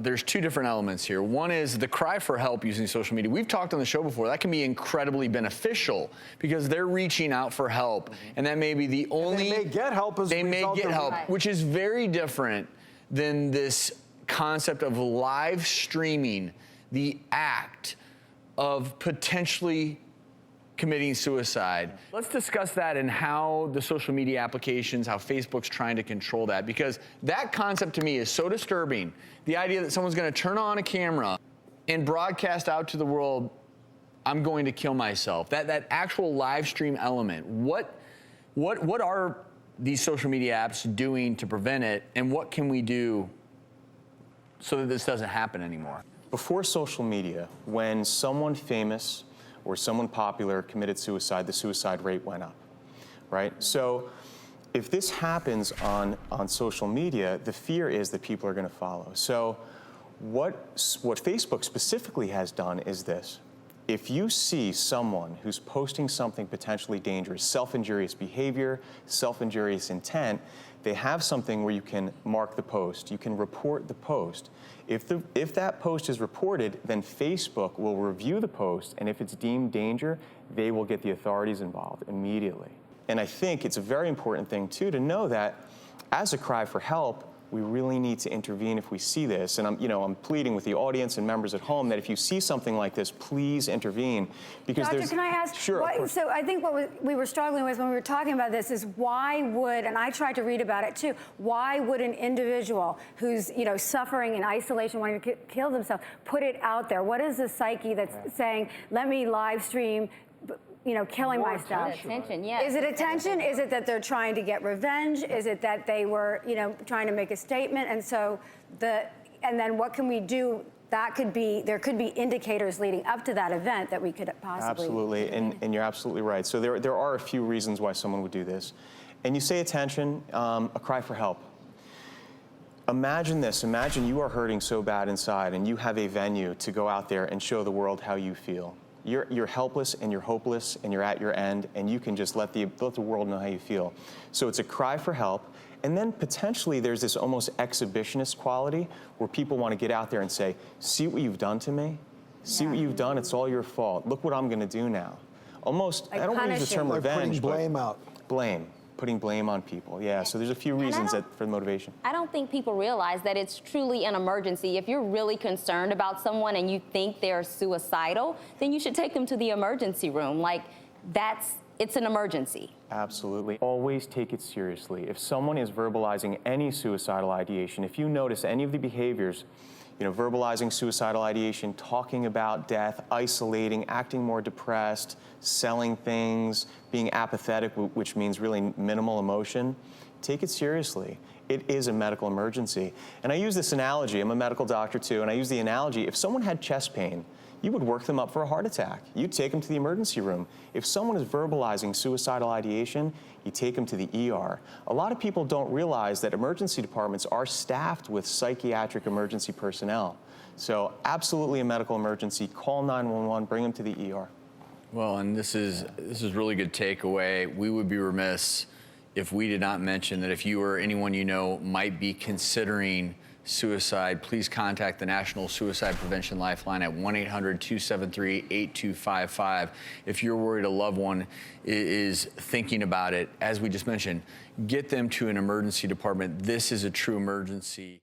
There's two different elements here. One is the cry for help using social media. We've talked on the show before. That can be incredibly beneficial because they're reaching out for help, and that may be the only. And they may get help as a result of right. Which is very different than this concept of live streaming the act of potentially committing suicide. Let's discuss that and how the social media applications, how Facebook's trying to control that, because that concept to me is so disturbing. The idea that someone's going to turn on a camera and broadcast out to the world, I'm going to kill myself. That actual live stream element, what are these social media apps doing to prevent it, and what can we do so that this doesn't happen anymore? Before social media, when someone famous or someone popular committed suicide, the suicide rate went up, right? So if this happens on social media, the fear is that people are going to follow. So what Facebook specifically has done is this. If you see someone who's posting something potentially dangerous, self-injurious behavior, self-injurious intent, they have something where you can mark the post, you can report the post. If that post is reported, then Facebook will review the post, and if it's deemed danger, they will get the authorities involved immediately. And I think it's a very important thing, too, to know that as a cry for help, we really need to intervene if we see this. And I'm pleading with the audience and members at home that if you see something like this, please intervene. Because Doctor, can I ask? Sure. So I think what we were struggling with when we were talking about this is why would, and I tried to read about it too, why would an individual who's suffering in isolation, wanting to kill themselves, put it out there? What is the psyche that's saying, let me live stream killing myself? Attention, yes. Is it attention? Is it that they're trying to get revenge? Is it that they were, trying to make a statement? And so and then what can we do? That could be, there could be indicators leading up to that event that we could possibly. Absolutely, and you're absolutely right. So there are a few reasons why someone would do this. And you say attention, a cry for help. Imagine this, imagine you are hurting so bad inside and you have a venue to go out there and show the world how you feel. You're helpless and you're hopeless and you're at your end, and you can just let the world know how you feel. So it's a cry for help, and then potentially there's this almost exhibitionist quality where people want to get out there and say, see what you've done to me? See what you've done? It's all your fault. Look what I'm going to do now. Almost, like I don't want to use the term like revenge, putting blame out. Blame. Putting blame on people, yeah. So there's a few reasons for the motivation. I don't think people realize that it's truly an emergency. If you're really concerned about someone and you think they're suicidal, then you should take them to the emergency room. Like, it's an emergency. Absolutely. Always take it seriously. If someone is verbalizing any suicidal ideation, if you notice any of the behaviors, verbalizing suicidal ideation, talking about death, isolating, acting more depressed, selling things, being apathetic, which means really minimal emotion, take it seriously. It is a medical emergency. And I use this analogy, I'm a medical doctor too, and I use the analogy, if someone had chest pain, you would work them up for a heart attack. You'd take them to the emergency room. If someone is verbalizing suicidal ideation, you take them to the ER. A lot of people don't realize that emergency departments are staffed with psychiatric emergency personnel. So absolutely a medical emergency. Call 911, bring them to the ER. Well, and this is really good takeaway. We would be remiss if we did not mention that if you or anyone you know might be considering suicide, please contact the National Suicide Prevention Lifeline at 1-800-273-8255. If you're worried a loved one is thinking about it, as we just mentioned, get them to an emergency department. This is a true emergency.